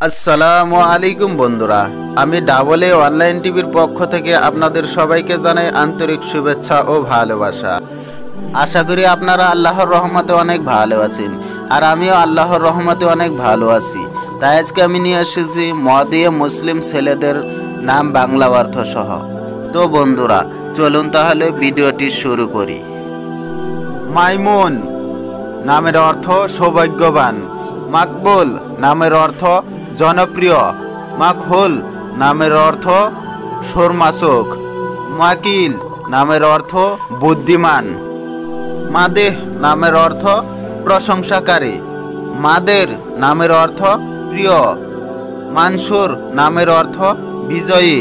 আসসালামু আলাইকুম বন্ধুরা, আমি ডাবল এ অনলাইন টিভির পক্ষ থেকে আপনাদের সবাইকে জানাই আন্তরিক শুভেচ্ছা ও ভালোবাসা। আশা করি আপনারা আল্লাহর রহমতে অনেক ভালো আছেন, আর আমিও আল্লাহর রহমতে অনেক ভালো আছি। তাই আজকে আমি নিয়ে এসেছি মদিয়ে মুসলিম ছেলেদের নাম বাংলা অর্থ সহ। তো বন্ধুরা, চলুন তাহলে ভিডিওটি শুরু করি। মাইমুন নামের অর্থ সৌভাগ্যবান। মাকবুল নামের অর্থ জনপ্রিয়। মাকহুল নামের অর্থ শর্মাচক। মাকিল নামের অর্থ বুদ্ধিমান। মাদেহ নামের অর্থ প্রশংসাকারী। মাদের নামের অর্থ প্রিয়। মানসুর নামের অর্থ বিজয়ী।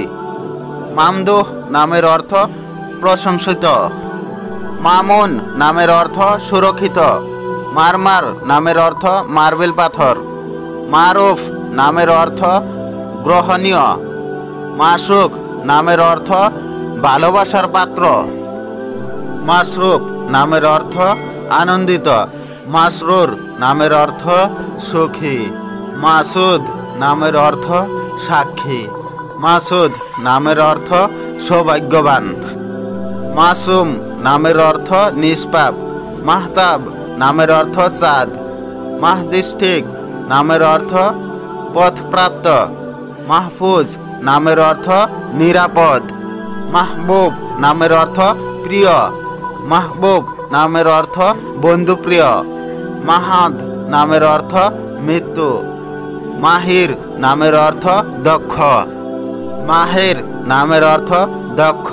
মামদুহ নামের অর্থ প্রশংসিত। মামুন নামের অর্থ সুরক্ষিত। মারমার নামের অর্থ মার্বেল পাথর। মারুফ নামের অর্থ গ্রহণীয়। মাসুক নামের অর্থ ভালোবাসার পাত্র। মাসরুফ নামের অর্থ আনন্দিত। মাসরুর নামের অর্থ সুখী। মাসুদ নামের অর্থ সাক্ষী। মাসুদ নামের অর্থ সৌভাগ্যবান। মাসুম নামের অর্থ নিষ্পাপ। মাহতাব নামের অর্থ চাঁদ। মাহদিষ্টিক নামের অর্থ পথপ্রাপ্ত। মাহফুজ নামের অর্থ নিরাপদ। মাহবুব নামের অর্থ প্রিয়। মাহবুব নামের অর্থ বন্ধুপ্রিয়। মাহাদ নামের অর্থ মৃত্যু। মাহির নামের অর্থ দক্ষ। মাহির নামের অর্থ দক্ষ।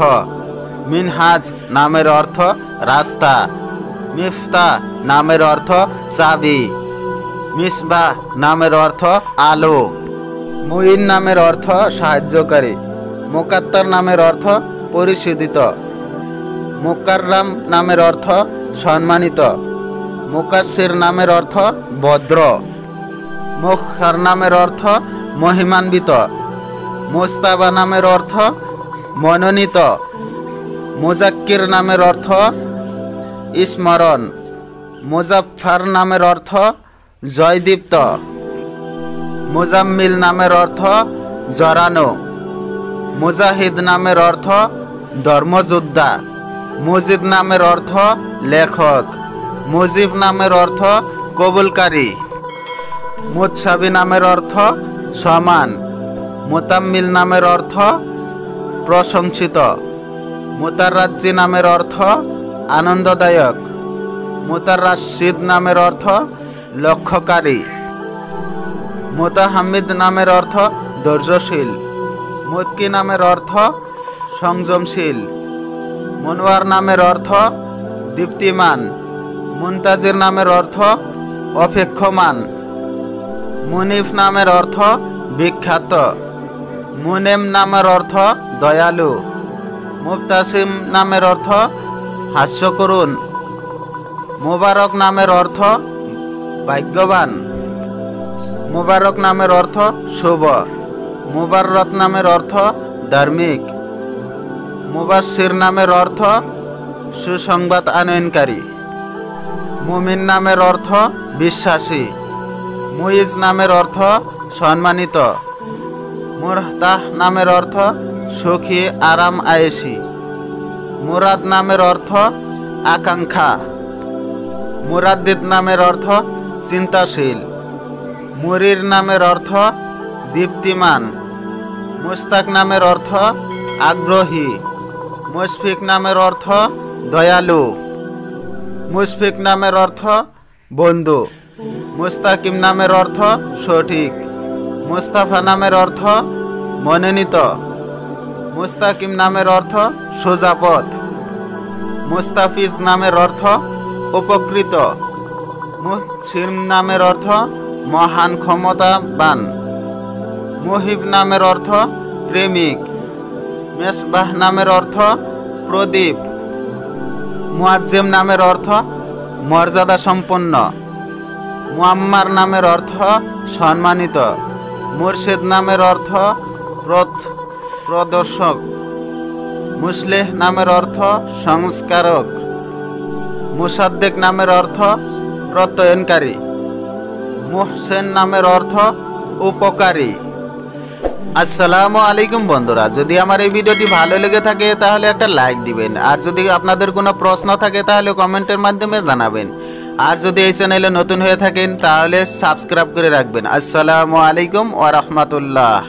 মিনহাজ নামের অর্থ রাস্তা। মিফতা নামের অর্থ চাবি। মিসবাহ নামের অর্থ আলো। মুইন নামের অর্থ সাহায্যকারী। মুকাত্তার নামের অর্থ পরিশোধিত। মুকাররাম নামের অর্থ সম্মানিত। মুকাসসির নামের অর্থ ভদ্র। মুখহার নামের অর্থ মহিমান্বিত। মুস্তাবা নামের অর্থ মনোনীত। মুজাক্কির নামের অর্থ স্মরণ। মুজাফফার নামের অর্থ জয়দীপ্ত। মুজাম্মিল নামের অর্থ জড়ানো। মুজাহিদ নামের অর্থ ধর্মযোদ্ধা। মুজিদ নামের অর্থ লেখক। মুজিব নামের অর্থ কবুলকারী। মুতসাবি নামের অর্থ সমান। মুতাম্মিল নামের অর্থ প্রশংসিত। মুতারাজ্জি নামের অর্থ আনন্দদায়ক। মুতারাশিদ নামের অর্থ লক্ষ্যকারী। মুতাহাম্মিদ নামের অর্থ ধৈর্যশীল। মুতকি নামের অর্থ সংযমশীল। মনোয়ার নামের অর্থ দীপ্তিমান। মুনতাজির নামের অর্থ অপেক্ষমান। মুনিফ নামের অর্থ বিখ্যাত। মুনেম নামের অর্থ দয়ালু। মুবতাসিম নামের অর্থ হাস্যকরুণ। মুবারক নামের অর্থ ভাগ্যবান। মুবারক নামের অর্থ শুভ। মুবাররক নামের অর্থ ধার্মিক। মুবাশশির নামের অর্থ সুসংবাদ আনয়নকারী। মুমিন নামের অর্থ বিশ্বাসী। মুইজ নামের অর্থ সম্মানিত। মুরতাহ নামের অর্থ সুখী আরাম আয়েশি। মুরাদ নামের অর্থ আকাঙ্ক্ষা। মুরাদ্দিদ নামের অর্থ চিন্তাশীল। মুরির নামের অর্থ দীপ্তিমান। মুস্তাক নামের অর্থ আগ্রহী। মুশফিক নামের অর্থ দয়ালু। মুশফিক নামের অর্থ বন্ধু। মুস্তাকিম নামের অর্থ সঠিক। মুস্তাফা নামের অর্থ মনোনীত। মুস্তাকিম নামের অর্থ সোজা পথ। মুস্তাফিজ নামের অর্থ উপকৃত। মুহসিন নামের অর্থ মহান ক্ষমতাবান। মুহিব নামের অর্থ প্রেমিক। মেসবাহ নামের অর্থ প্রদীপ। মুয়াজ্জেম নামের অর্থ মর্যাদা সম্পন্ন। মুআম্মার নামের অর্থ সম্মানিত। মুর্শিদ নামের অর্থ পথ প্রদর্শক। মুসলিহ নামের অর্থ সংস্কারক। মুসাদ্দেক নামের অর্থ প্রত্যয়নকারী। মুহসেন নামের অর্থ উপকারী। আসসালামু আলাইকুম বন্ধুরা, যদি আমার এই ভিডিওটি ভালো লেগে থাকে তাহলে একটা লাইক দিবেন, আর যদি আপনাদের কোনো প্রশ্ন থাকে তাহলে কমেন্টের মাধ্যমে জানাবেন, আর যদি এই চ্যানেলে নতুন হয়ে থাকেন তাহলে সাবস্ক্রাইব করে রাখবেন। আসসালামু আলাইকুম ওয়া রাহমাতুল্লাহ।